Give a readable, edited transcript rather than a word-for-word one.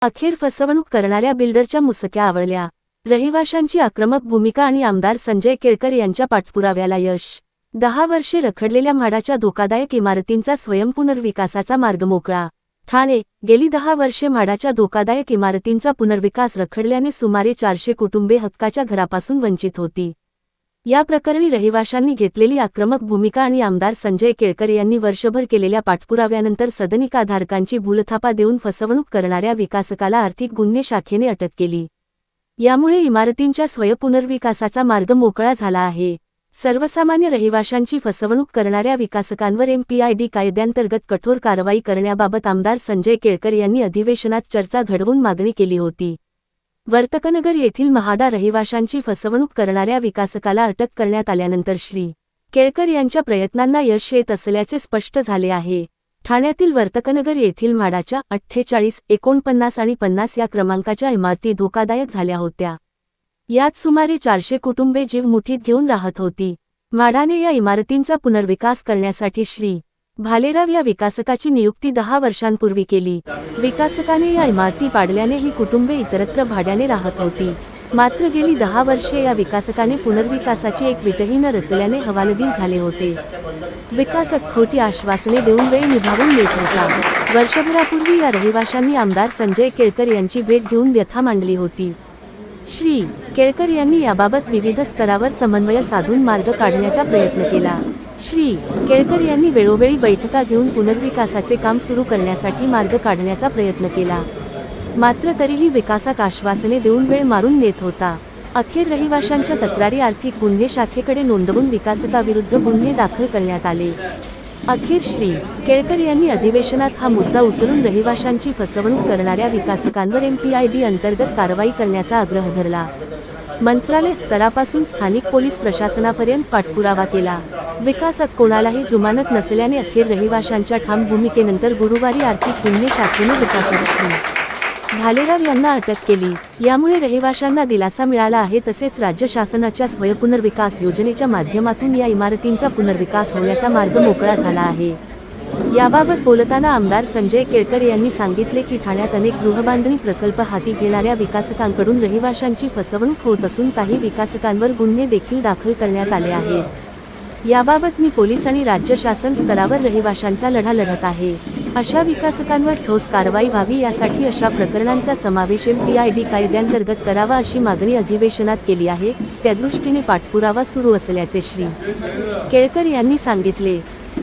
अखेर फसवणूक करणाऱ्या बिल्डरच्या मुसक्या आवळल्या. रहिवाशांची आक्रमक भूमिका आणि आमदार संजय केळकर यांच्या पाठपुराव्याला यश. 10 वर्षे रखडलेल्या म्हाडाच्या धोकादायक इमारतींचा स्वयंपुनर्विकासाचा मार्ग मोकळा. ठाणे. गेली 10 वर्षे म्हाडाच्या धोकादायक इमारतींचा पुनर्विकास रखडल्याने सुमारे 400 कुटुंबे हक्काच्या घरापासून वंचित होती. या प्रकरणी रहिवाशांनी घेतलेली आक्रमक भूमिका आणि आमदार संजय केळकर यांनी वर्षभर केलेल्या पाठपुराव्यानंतर सदनिकाधारकांची भूलथापा देऊन फसवणूक करणाऱ्या विकासकाला आर्थिक गुन्हे शाखेने अटक केली. यामुळे इमारतींच्या स्वयंपुनर्विकासाचा मार्ग मोकळा झाला आहे. सर्वसामान्य रहिवाशांची फसवणूक करणाऱ्या विकासकांवर MPID कायद्यांतर्गत कठोर कारवाई करण्याबाबत आमदार संजय केळकर यांनी अधिवेशनात चर्चा घडवून मागणी केली होती. वर्तकनगर येथील म्हाडा रहिवाशांची फसवणूक करणाऱ्या विकासकाला अटक करण्यात आल्यानंतर श्री. केळकर यांच्या प्रयत्नांना यश येत असल्याचे स्पष्ट झाले आहे. ठाण्यातील वर्तकनगर येथील म्हाडाच्या 48, 49 आणि 50 या क्रमांकाच्या इमारती धोकादायक झाल्या होत्या. यात सुमारे 400 कुटुंबे जीव मुठीत घेऊन राहत होती. म्हाडाने या इमारतींचा पुनर्विकास करण्यासाठी श्री. भालेराव या विकासकाची नियुक्ती 10 वर्षांपूर्वी केली. विकासकाने या इमारती पाडल्याने ही कुटुंबे इतरत्र भाड्याने राहत होती. मात्र गेली 10 वर्षे या विकासकाने पुनर्विकासाची एक वीटही न रचल्याने हवालदिल झाले होते. विकासक खोटी आश्वासने देऊन वेळ निभावून देत होता. वर्षभरापूर्वी या रहिवाशांनी आमदार संजय केळकर यांची भेट घेऊन व्यथा मांडली होती. श्री. केळकर यांनी याबाबत विविध स्तरावर समन्वय साधून मार्ग काढण्याचा प्रयत्न केला. श्री. केळकर यांनी वेळोवेळी बैठका घेऊन पुनर्विकासाचे काम सुरू करण्यासाठी मार्ग काढण्याचा प्रयत्न केला. मात्र तरीही विकासक आश्वासने देऊन वेळ मारून नेत होता. अखेर रहिवाशांच्या तक्रारी आर्थिक गुन्हे शाखेकडे नोंदवून विकासकाविरुद्ध गुन्हे दाखल करण्यात आले. अखेर श्री. केळकर यांनी अधिवेशनात हा मुद्दा उचलून रहिवाशांची फसवणूक करणाऱ्या विकासकांवर MPID अंतर्गत कारवाई करण्याचा आग्रह धरला. मंत्रालय स्तरापासून स्थानिक पोलीस प्रशासनापर्यंत पाठपुरावा केला. विकासक कोणालाही जुमानत नसल्याने अखेर रहिवाशांच्या ठाम भूमिकेनंतर गुरुवारी आर्थिक गुन्हे शाखेने विकासक श्री. भालेराव यांना अटक केली. यामुळे रहिवाशांना दिलासा मिळाला आहे. तसेच राज्य शासनाच्या स्वयंपुनर्विकास योजनेच्या माध्यमातून या इमारतींचा पुनर्विकास होण्याचा मार्ग मोकळा झाला आहे. याबाबत बोलताना आमदार संजय केळकर यांनी सांगितले की ठाण्यात अनेक गृहबांधणी प्रकल्प हाती घेणाऱ्या विकासकांकडून रहिवाशांची फसवणूक होत असून काही विकासकांवर गुन्हे देखील दाखल करण्यात आले आहेत. याबाबत मी पोलीस आणि राज्य शासन स्तरावर रहिवाशांचा लढा लढत आहे. अशा विकासकांवर ठोस कारवाई व्हावी यासाठी अशा प्रकरणांचा समावेश MPID कायद्यांतर्गत करावा अशी मागणी अधिवेशनात केली आहे. त्यादृष्टीने पाठपुरावा सुरू असल्याचे श्री. केळकर यांनी सांगितले.